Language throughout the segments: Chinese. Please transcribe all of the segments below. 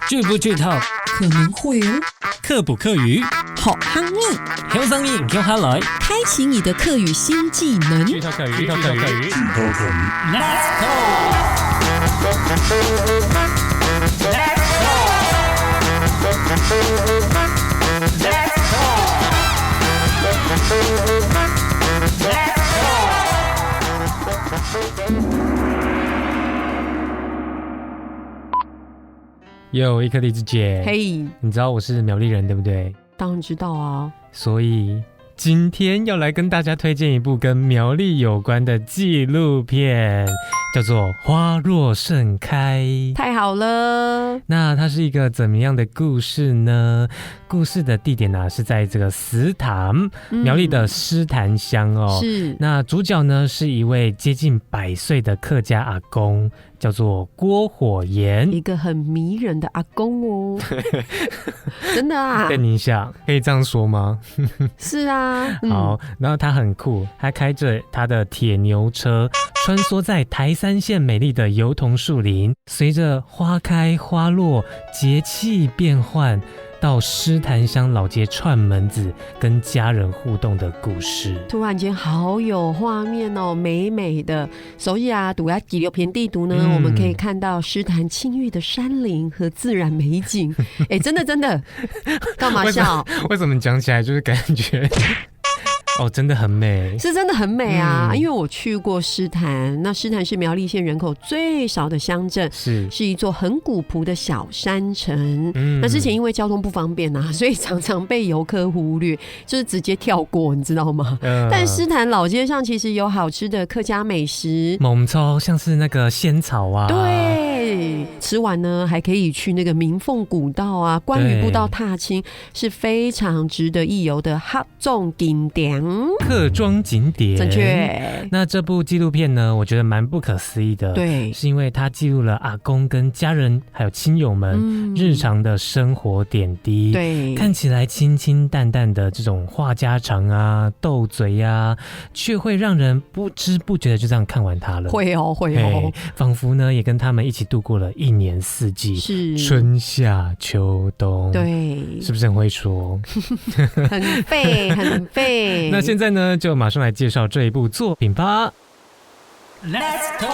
剧不剧透？可能会哦。课不课语？好夯密，轻松一点下来，开启你的课语新技能。剧透课语，Let's go！ 有一颗荔枝姐，嘿，你知道我是苗栗人对不对？当然知道啊。所以今天要来跟大家推荐一部跟苗栗有关的纪录片，叫做《花若盛开》。太好了。那它是一个怎么样的故事呢？故事的地点是在这个石潭，苗栗的狮潭乡哦。是。那主角呢是一位接近100岁的客家阿公，叫做郭火炎，一个很迷人的阿公哦。真的啊？跟你想，可以这样说吗？是啊。好，然后他很酷，他开着他的铁牛车，穿梭在台三线美丽的油桐树林，随着花开花落，节气变换，到狮潭乡老街串门子，跟家人互动的故事。突然间好有画面哦，美美的。所以读下纪录片地图呢，我们可以看到狮潭青郁的山林和自然美景。真的，干嘛笑？为什么讲起来就是感觉？哦，真的很美，是真的很美啊！因为我去过狮潭，那狮潭是苗栗县人口最少的乡镇，是一座很古朴的小山城。那之前因为交通不方便所以常常被游客忽略，就是直接跳过，你知道吗？但狮潭老街上其实有好吃的客家美食，猛抽像是那个仙草啊，对，吃完呢还可以去那个明凤古道关屿步道踏青，是非常值得一游的合众景点。客庄景点，正确。那这部纪录片呢，我觉得蛮不可思议的。对，是因为它记录了阿公跟家人还有亲友们日常的生活点滴。对，看起来清清淡淡的这种话家常斗嘴却会让人不知不觉的就这样看完它了。会哦，仿佛呢也跟他们一起度过了一年四季，是春夏秋冬。对，是不是很会说？很废，很废。那现在呢，就马上来介绍这一部作品吧。Let's go！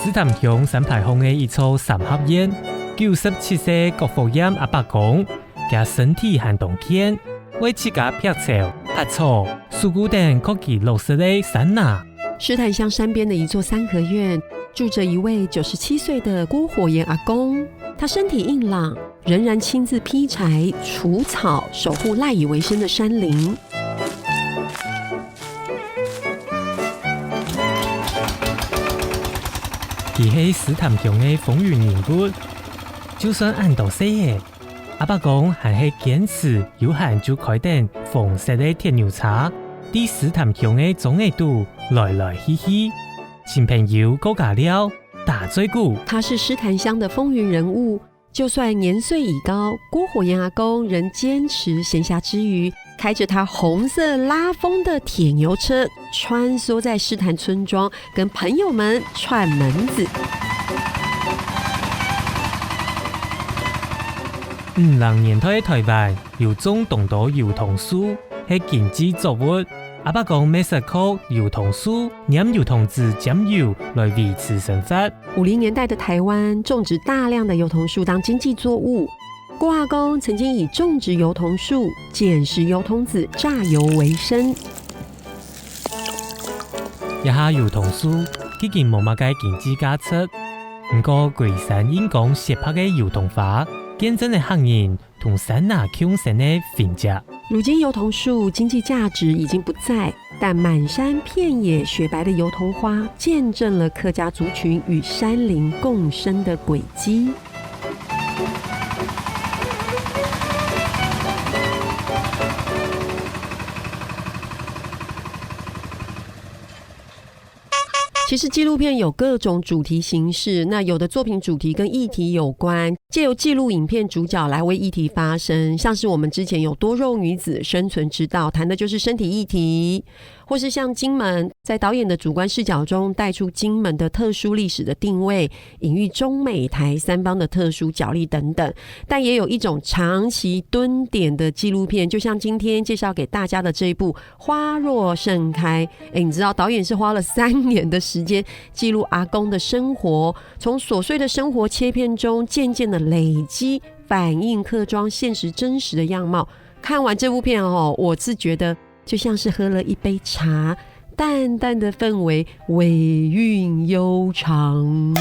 獅潭鄉三排鄉的一齣三合宴，97歲郭火炎阿伯公，佢身體很動健，為自家劈柴、割草、樹古等科技落實的山哪。獅潭鄉山邊的一座三合院，住着一位97歲的郭火炎阿公，他身體硬朗，仍然親自劈柴、除草，守護賴以為生的山林。佢係獅潭鄉的風雲人物，就算按道說的，阿伯公還係堅持有閒就開店紅色的鐵牛車，喺獅潭鄉的總會度來來去去。新朋友高架了打追鼓，他是獅潭鄉的風雲人物，就算年歲已高，郭火炎阿公仍堅持閒暇之餘，開着他紅色拉風的鐵牛車，穿梭在獅潭村莊，跟朋友們串門子。50年代的台灣有種眾多油桐樹，係經濟作物。阿伯公每日靠油桐樹、釀油桐汁醬油來維持生活。50年代的台灣種植大量的油桐樹當經濟作物，郭阿公曾經以種植油桐樹、撿拾油桐籽榨油為生。一下油桐樹已經冇乜嘅經濟價值，不過龜山因公斜拍嘅油桐花，見證了客人同山哪共生的fin家。如今油桐樹經濟價值已經不在，但滿山遍野雪白的油桐花，見證了客家族群與山林共生的軌跡。其实纪录片有各种主题形式，那有的作品主题跟议题有关，借由记录影片主角来为议题发声，像是我们之前有多肉女子生存之道，谈的就是身体议题，或是像金门，在导演的主观视角中带出金门的特殊历史的定位，隐喻中美台三方的特殊角力等等。但也有一种长期蹲点的纪录片，就像今天介绍给大家的这一部《花若盛开》。你知道导演是花了3年的时间记录阿公的生活，从琐碎的生活切片中渐渐的累积，反映客庄现实真实的样貌。看完这部片我是觉得就像是喝了一杯茶，淡淡的氛围，尾韵悠长。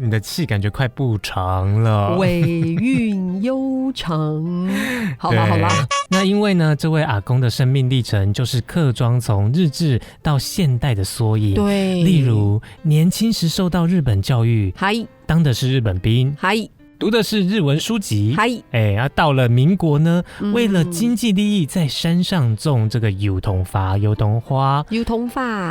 你的气感觉快不长了，尾韵悠长。好啦好啦，那因为呢，这位阿公的生命历程就是客庄从日治到现代的缩影。对，例如年轻时受到日本教育，当的是日本兵，读的是日文书籍，到了民国呢，为了经济利益，在山上种这个油桐花，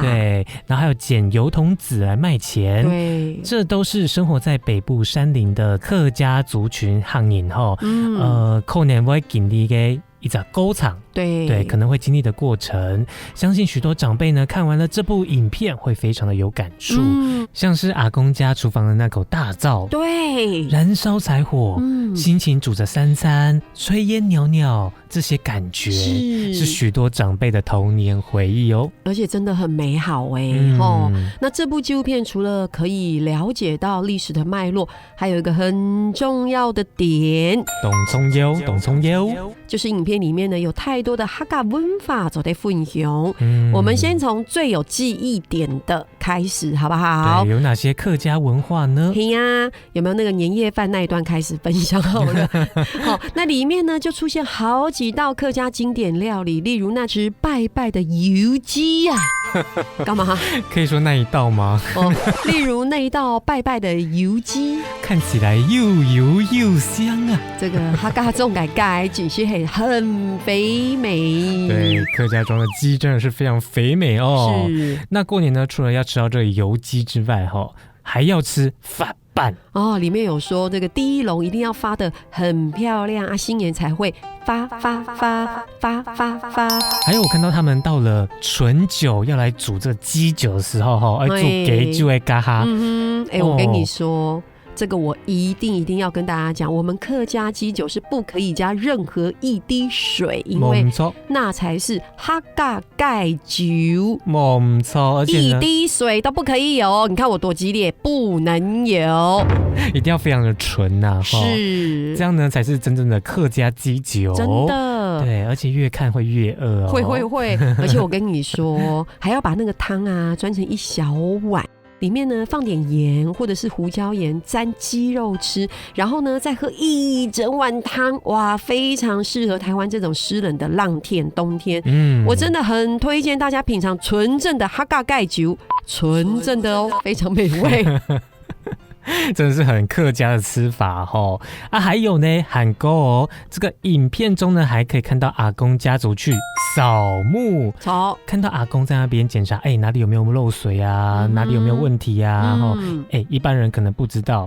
对，然后还有捡油桐籽来卖钱，对，这都是生活在北部山林的客家族群行业可能会经历的一个沟场，对，可能会经历的过程。相信许多长辈呢，看完了这部影片会非常的有感触，像是阿公家厨房的那口大灶，对，燃烧柴火，辛勤煮着三餐，炊烟袅袅，这些感觉是许多长辈的童年回忆哦，而且真的很美好那这部纪录片除了可以了解到历史的脉络，还有一个很重要的点，懂葱油，就是影片里面呢有太多的客家文化做在分享。我们先从最有记忆点的开始，好不好？对，有哪些客家文化呢？有没有那个年夜饭那一段开始分享好了？那里面呢就出现好几道客家经典料理，例如那只拜拜的油鸡干嘛？可以说那一道吗？例如那一道拜拜的油鸡，看起来又油又香啊！这个客家粽改只是很肥美。对，客家庄的鸡真的是非常肥美哦。是。那过年呢，除了要吃到这个油鸡之外，还要吃发办里面有说这个第一笼一定要发得很漂亮新年才会发。还有我看到他们到了纯酒要来煮这个鸡酒的时候，煮给就会嘎哈。我跟你说。这个我一定要跟大家讲，我们客家鸡酒是不可以加任何一滴水，因为那才是客家盖酒。没错，而且一滴水都不可以有。你看我多激烈，不能有，一定要非常的纯呐，是这样呢才是真正的客家鸡酒，真的。对，而且越看会越饿会，而且我跟你说，还要把那个汤装成一小碗。里面呢放点盐或者是胡椒盐沾鸡肉吃，然后呢再喝一整碗汤，哇，非常适合台湾这种湿冷的浪天冬天。我真的很推荐大家品尝纯正的客家盖酒，纯正的非常美味。真的是很客家的吃法还有呢，韩国这个影片中呢，还可以看到阿公家族去扫墓，看到阿公在那边检查，哪里有没有漏水啊，哪里有没有问题啊，一般人可能不知道，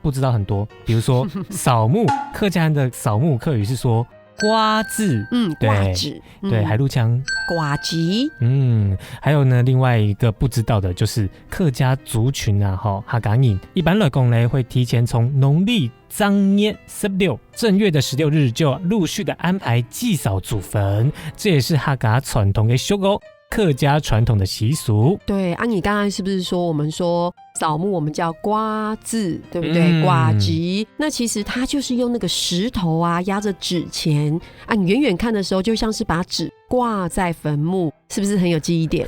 不知道很多，比如说扫墓，客家人的扫墓客语是说瓜字，瓜子，对，海陆腔瓜吉，还有呢，另外一个不知道的就是客家族群客家人一般来讲呢，会提前从农历正月16正月的16日就陆续的安排祭扫祖坟，这也是客家传统的习俗，客家传统的习俗。对你刚刚是不是说我们说扫墓我们叫瓜字，对不对？瓜吉，那其实它就是用那个石头压着纸钱你远远看的时候就像是把纸挂在坟墓，是不是很有记忆点？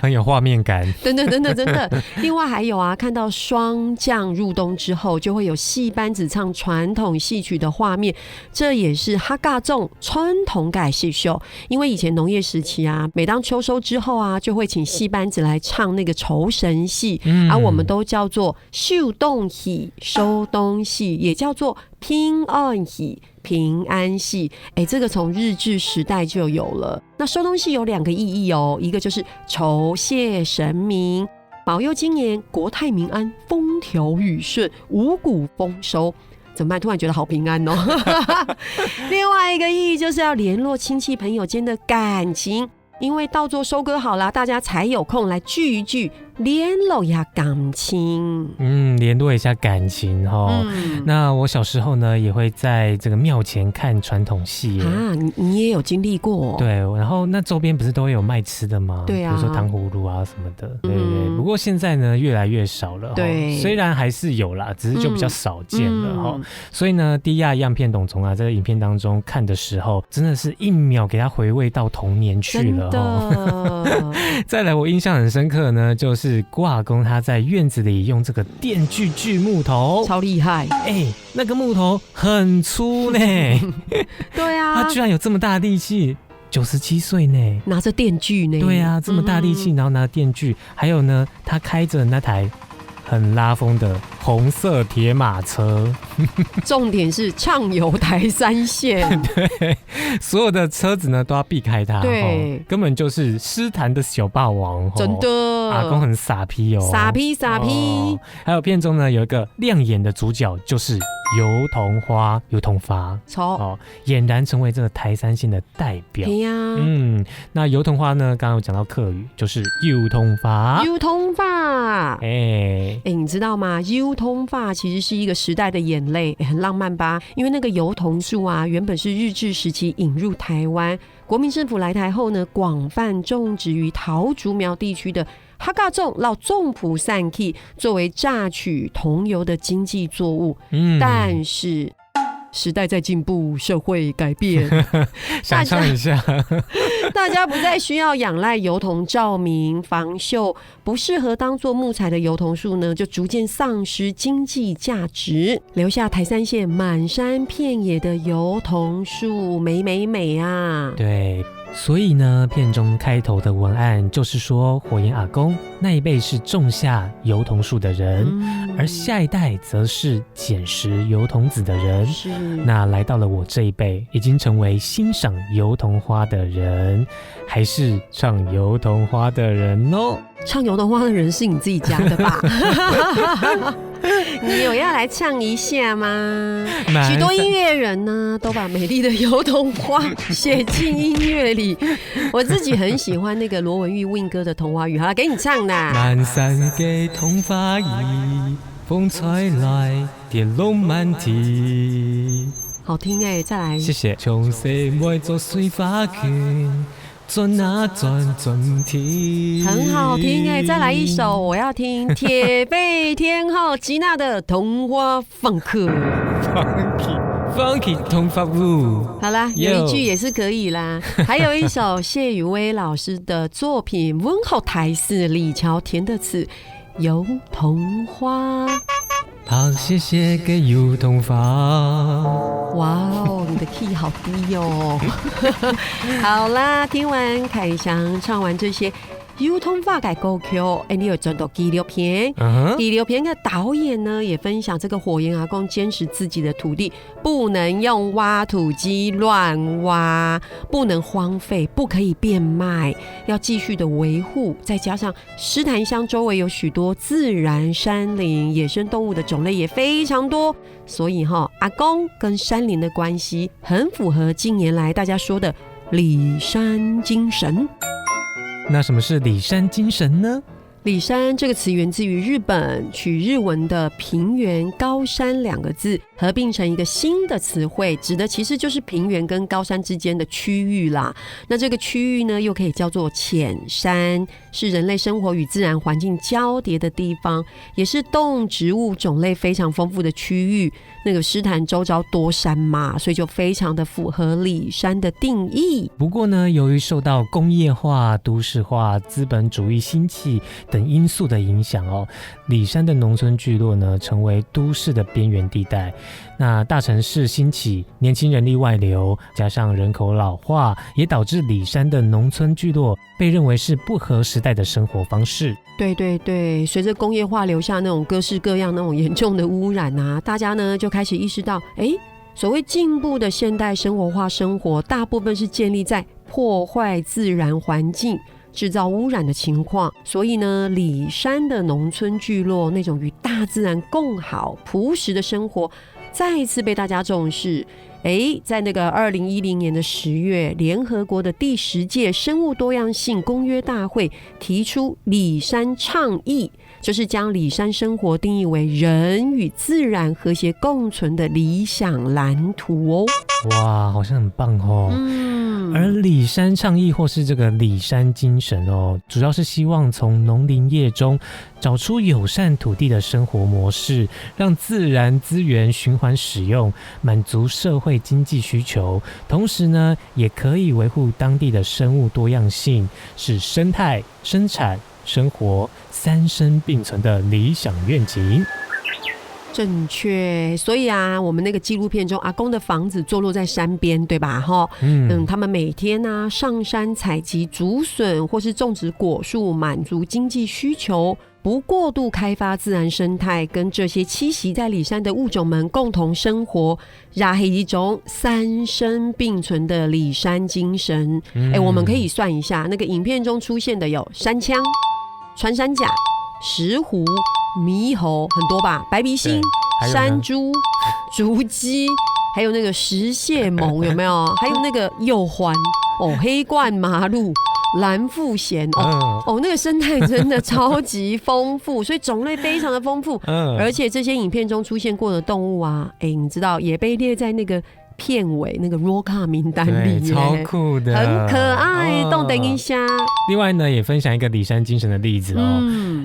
很有画面感。真的。另外还有看到霜降入冬之后，就会有戏班子唱传统戏曲的画面，这也是客家粽传统的戏秀。因为以前农业时期每当秋收之后就会请戏班子来唱那个酬神戏，我们都叫做绣东戏、收东戏，也叫做平安喜，平安喜，这个从日治时代就有了。那收东西有2个意义哦，一个就是酬谢神明，保佑今年国泰民安，风调雨顺，五谷丰收。怎么办？突然觉得好平安哦。另外一个意义就是要联络亲戚朋友间的感情，因为稻作收割好了，大家才有空来聚一聚，联络一下感情。联络一下感情哈。那我小时候呢，也会在这个庙前看传统戏啊。你也有经历过？对，然后那周边不是都会有卖吃的吗？对啊，比如说糖葫芦啊什么的。对对。不过现在呢，越来越少了。对，虽然还是有啦，只是就比较少见了哈。所以呢，低亚一样片董从啊，在影片当中看的时候，真的是1秒给他回味到童年去了哈。再来，我印象很深刻呢，就是郭阿公他在院子里用这个电锯锯木头，超厉害！那个木头很粗呢。对啊，他居然有这么大的力气，97岁呢，拿着电锯呢。对啊，这么大力气，然后拿电锯，还有呢，他开着那台很拉风的红色铁马车，重点是畅游台3线。对，所有的车子呢都要避开它，对，根本就是诗坛的小霸王，真的，阿公很傻批哦，傻批。还有片中呢有一个亮眼的主角，就是油桐花、油桐发，俨然成为这个台3线的代表。对呀，那油桐花呢，刚刚有讲到客语，就是油桐发，油桐发。你知道吗？油桐发其实是一个时代的眼泪，很浪漫吧？因为那个油桐树啊，原本是日治时期引入台湾，国民政府来台后呢，广泛种植于桃竹苗地区的哈嘎种绕种埔散去，作为榨取桐油的经济作物。但是时代在进步，社会改变，想唱一下，大家不再需要仰赖油桐照明防锈，不适合当作木材的油桐树呢，就逐渐丧失经济价值，留下台3线满山遍野的油桐树，美啊！对。所以呢，片中开头的文案就是说，火焰阿公那一辈是种下油桐树的人，而下一代则是捡拾油桐籽的人。那来到了我这一辈，已经成为欣赏油桐花的人，还是唱油桐花的人哦。唱油桐花的人是你自己家的吧？你有要来唱一下吗？许多音乐人呢，都把美丽的油桐花写进音乐里。我自己很喜欢那个罗文玉 Win 哥的童话语，好了，给你唱啦。满山的桐花雨，风吹来跌落满地。好听再来。谢谢。从细妹做水花圈。转啊转转天，很好听再来一首，我要听铁背天后吉娜的童话放克。Funky 童话舞。好啦，有一句也是可以啦。还有一首谢宇威老师的作品《温厚台四李乔填的词《油桐花》。好，谢谢给油桐花。哇哦，你的 key 好低哦。好啦，听完凯翔唱完这些油桐花的歌曲，你有转到纪录片。纪录片的导演呢，也分享这个火焰阿公坚持自己的土地不能用挖土机乱挖，不能荒废，不可以变卖，要继续的维护。再加上狮潭乡周围有许多自然山林，野生动物的种类也非常多，所以阿公跟山林的关系很符合近年来大家说的里山精神。那什么是里山精神呢？里山这个词源自于日本，取日文的平原高山2个字合并成一个新的词汇，指的其实就是平原跟高山之间的区域啦。那这个区域呢，又可以叫做浅山，是人类生活与自然环境交叠的地方，也是动植物种类非常丰富的区域。那个狮潭周遭多山嘛，所以就非常的符合里山的定义。不过呢，由于受到工业化、都市化、资本主义兴起，等因素的影响哦，里山的农村聚落呢，成为都市的边缘地带。那大城市兴起，年轻人力外流，加上人口老化，也导致里山的农村聚落被认为是不合时代的生活方式。对对对，随着工业化留下那种各式各样那种严重的污染啊，大家呢就开始意识到，所谓进步的现代生活化生活，大部分是建立在破坏自然环境、制造污染的情况。所以呢，里山的农村聚落那种与大自然共好、朴实的生活，再一次被大家重视。在那个2010年的10月，联合国的第10届生物多样性公约大会提出里山倡议，就是将里山生活定义为人与自然和谐共存的理想蓝图哦。哇，好像很棒哦。而里山倡议或是这个里山精神哦，主要是希望从农林业中找出友善土地的生活模式，让自然资源循环使用，满足社会经济需求，同时呢，也可以维护当地的生物多样性，是生态、生产、生活三生并存的理想愿景。正确，所以啊，我们那个纪录片中，阿公的房子坐落在山边，对吧？他们每天啊上山采集竹笋，或是种植果树，满足经济需求，不过度开发自然生态，跟这些栖息在里山的物种们共同生活，然后一种三生并存的里山精神。我们可以算一下，那个影片中出现的有山羌、穿山甲、石虎、猕猴，很多吧？白鼻星、山猪、竹鸡，还有那个石蟹獴，有没有？还有那个鼬獾黑冠麻鹭、蓝腹鹇那个生态真的超级丰富，所以种类非常的丰富。而且这些影片中出现过的动物啊，你知道也被列在那个片尾那个 ROCA 名单里，超酷的，很可爱。等一下。另外呢，也分享一个里山精神的例子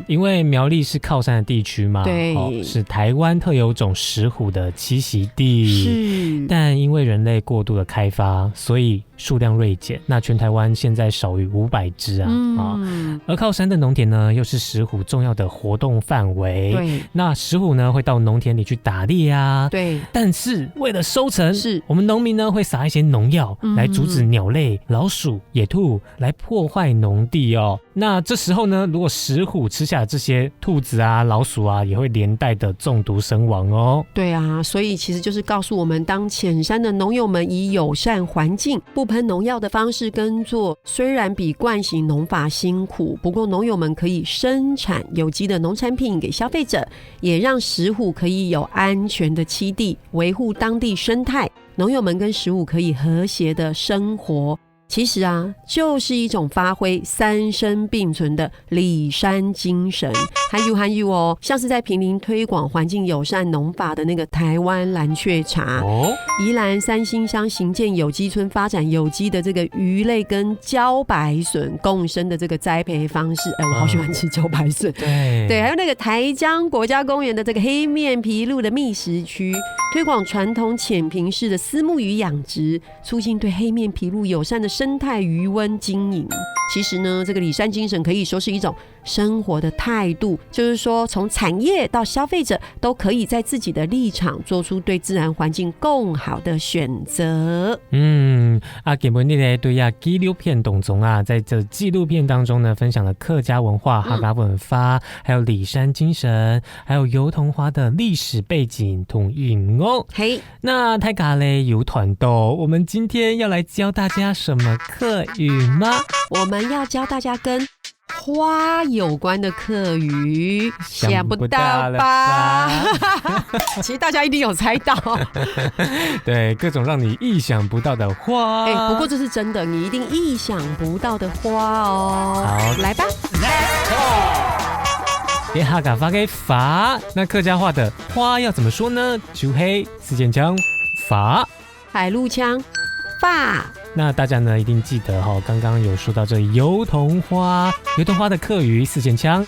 因为苗栗是靠山的地区嘛，对，是台湾特有种石虎的栖息地，是。但因为人类过度的开发，所以数量锐减。那全台湾现在少于500只而靠山的农田呢，又是石虎重要的活动范围。对，那石虎呢会到农田里去打猎啊，对。但是为了收成，是我们农民呢会撒一些农药来阻止鸟类、老鼠、野兔来破坏农地哦。那这时候呢，如果石虎吃下这些兔子啊、老鼠啊，也会连带的中毒身亡哦。对啊，所以其实就是告诉我们，当浅山的农友们以友善环境、不喷农药的方式耕作，虽然比惯行农法辛苦，不过农友们可以生产有机的农产品给消费者，也让石虎可以有安全的栖地，维护当地生态。农友们跟石虎可以和谐的生活。其实啊，就是一种发挥三生并存的里山精神。含有哦，像是在坪林推广环境友善农法的那个台湾蓝雀茶，宜兰三星乡行健有机村发展有机的这个鱼类跟茭白笋共生的这个栽培方式。我好喜欢吃茭白笋。对，还有那个台江国家公园的这个黑面琵鹭的觅食区，推广传统浅平式的丝木鱼养殖，促进对黑面琵鹭友善的生态渔温经营。其实呢，这个里山精神可以说是一种生活的态度，就是说从产业到消费者都可以在自己的立场做出对自然环境更好的选择。基本地呢对纪录片当中在这纪录片当中呢，分享了客家文化、客家文化，还有里山精神，还有油桐花的历史背景同影哦。那太嘎嘞有团豆，我们今天要来教大家什么客语吗？我们要教大家跟花有关的客语，想不到吧？其实大家一定有猜到。对，各种让你意想不到的花。不过这是真的，你一定意想不到的花哦。好，来吧 ，Let's go。客家话嘅法，那客家话的花要怎么说呢？就黑四件腔法，海陆腔法。那大家呢一定记得刚刚有说到这油桐花，油桐花的客语四件腔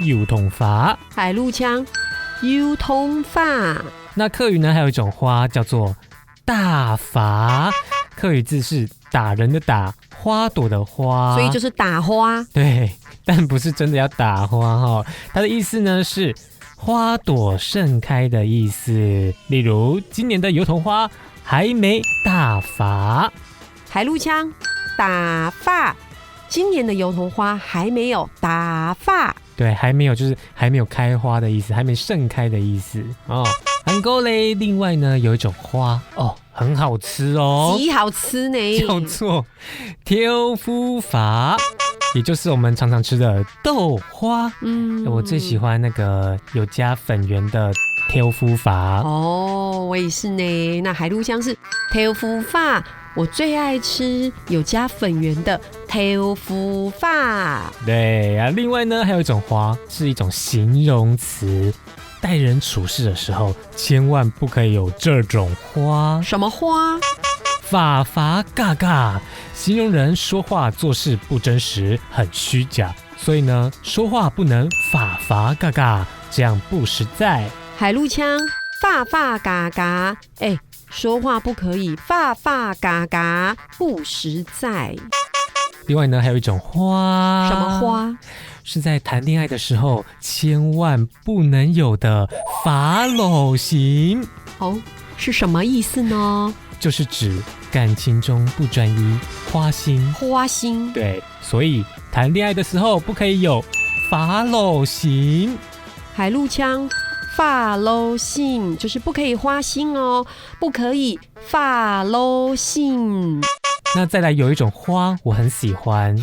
油桐花，海陆腔油桐花。那客语呢还有一种花叫做大伐，客语字是打人的打，花朵的花，所以就是打花。对，但不是真的要打花哈。它的意思呢是花朵盛开的意思。例如今年的油桐花还没大发，海陆腔打发，今年的油桐花还没有打发。对，还没有就是还没有开花的意思，还没盛开的意思哦。韩国嘞，另外呢有一种花哦，很好吃哦，极好吃呢，叫做挑夫法，也就是我们常常吃的豆花。我最喜欢那个有加粉圆的挑夫法。哦，我也是呢。那海陆香是挑夫法。我最爱吃有加粉圆的挑夫发。对啊，另外呢，还有一种花是一种形容词，待人处事的时候，千万不可以有这种花。什么花？法法嘎嘎，形容人说话做事不真实，很虚假。所以呢，说话不能法法嘎嘎，这样不实在。海陆腔法法嘎嘎，说话不可以发发嘎嘎，不实在。另外呢，还有一种花，什么花？是在谈恋爱的时候千万不能有的法篓型。哦，是什么意思呢？就是指感情中不专一，花心。花心。对，所以谈恋爱的时候不可以有法篓型。海陆腔。发喽性就是不可以花心哦，不可以发喽性。那再来有一种花我很喜欢，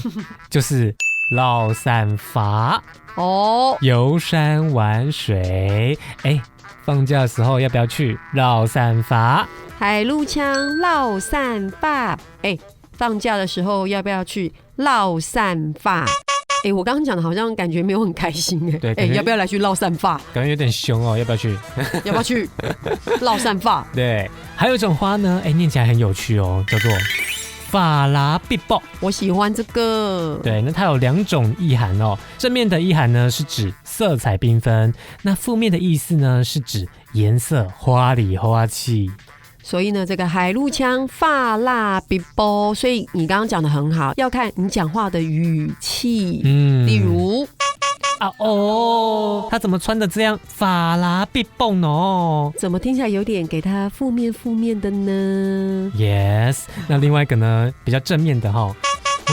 就是落散发哦，游山玩水。放假的时候要不要去落散发？海陆腔落散发。放假的时候要不要去落散发？我刚刚讲的好像感觉没有很开心对，要不要来去落散发？感觉有点凶哦，要不要去？要不要去落散发？对，还有一种花呢，念起来很有趣哦，叫做法拉必爆。我喜欢这个。对，那它有两种意涵哦。正面的意涵呢是指色彩缤纷，那负面的意思呢是指颜色花里花气。所以呢，这个海陆腔发蜡比波，所以你刚刚讲的很好，要看你讲话的语气。例如他怎么穿的这样法拉必蹦哦？怎么听起来有点给他负面的呢 ？Yes， 那另外一个呢，比较正面的哈。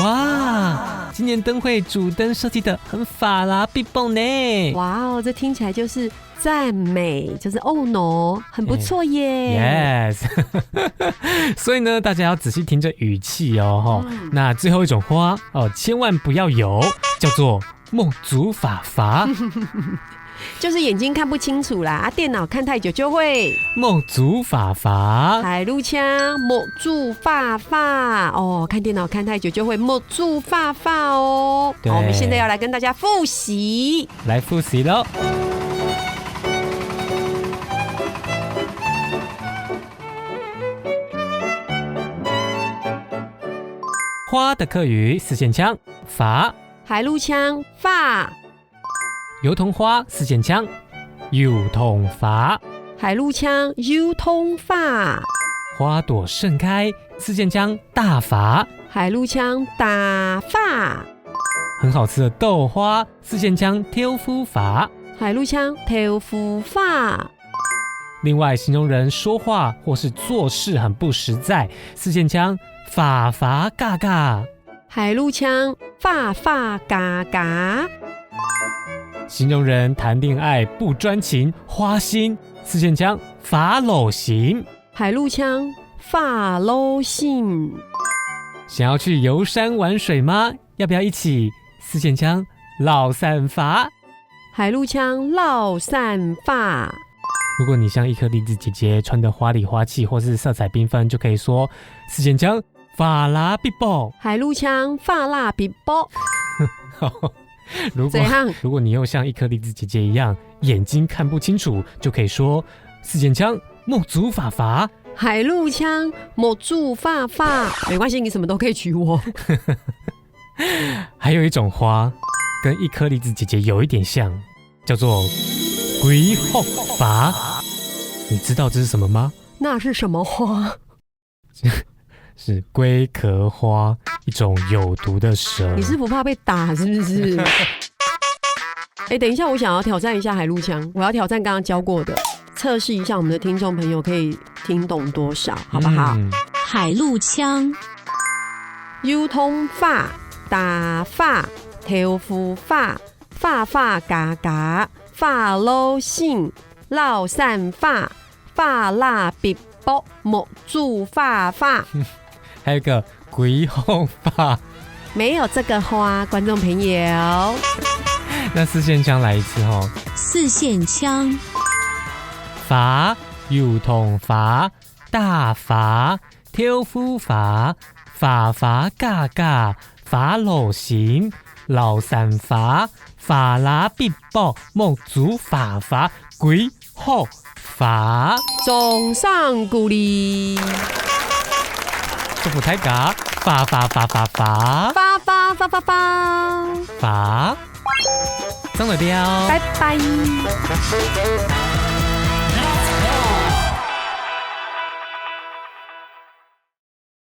哇，今年灯会主灯设计的很法拉必蹦呢！哇哦，这听起来就是赞美，就是哦 no， 很不错耶。Yes， 所以呢，大家要仔细听这语气哦。那最后一种花哦，千万不要有，叫做梦祖法法。就是眼睛看不清楚啦，电脑看太久就会梦祖法法。海陆腔梦住发发哦，看电脑看太久就会梦住发发哦。好，我们现在要来跟大家复习，来复习喽。花的客语四线腔法，海陆腔发。油桐花四线腔油桐花，海陆腔油桐花。花朵盛开四线腔大发，海陆腔打发。很好吃的豆花四线腔挑夫法，海陆腔挑夫法。另外形容人说话或是做事很不实在四线腔法法嘎嘎，海陆腔法法嘎嘎。形容人谈恋爱不专情花心四线腔法篓型，海陆腔法篓型。想要去游山玩水吗？要不要一起四线腔落散发，海陆腔落散发。如果你像伊克丽兹姐姐穿的花里花气或是色彩缤纷，就可以说四线腔法拉必爆，海陆腔法拉必爆。如果你又像伊克丽兹姐姐一样眼睛看不清楚，就可以说四线腔梦祖法法，海陆腔梦祖法法。没关系，你什么都可以取我。还有一种花跟伊克丽兹姐姐有一点像，叫做龟后法。你知道这是什么吗？那是什么花？是龟壳花。一种有毒的蛇。你是不怕被打是不是？等一下，我想要挑战一下海陆枪，我要挑战刚刚教过的，测试一下我们的听众朋友可以听懂多少，好不好？海陆枪，油通发、打发、挑夫发、发发嘎嘎、发露性、绕散发、发蜡笔波、木柱发发，还有一个鬼红发，没有这个花，观众朋友。那四线枪来一次哦。四线枪，发油通发、大发、挑夫发、发发嘎嘎、发露型、老散发、发蜡笔波、木竹发发、鬼后发。总上鼓励，祝福大家发发发发发发发发发发发，张磊彪，拜拜。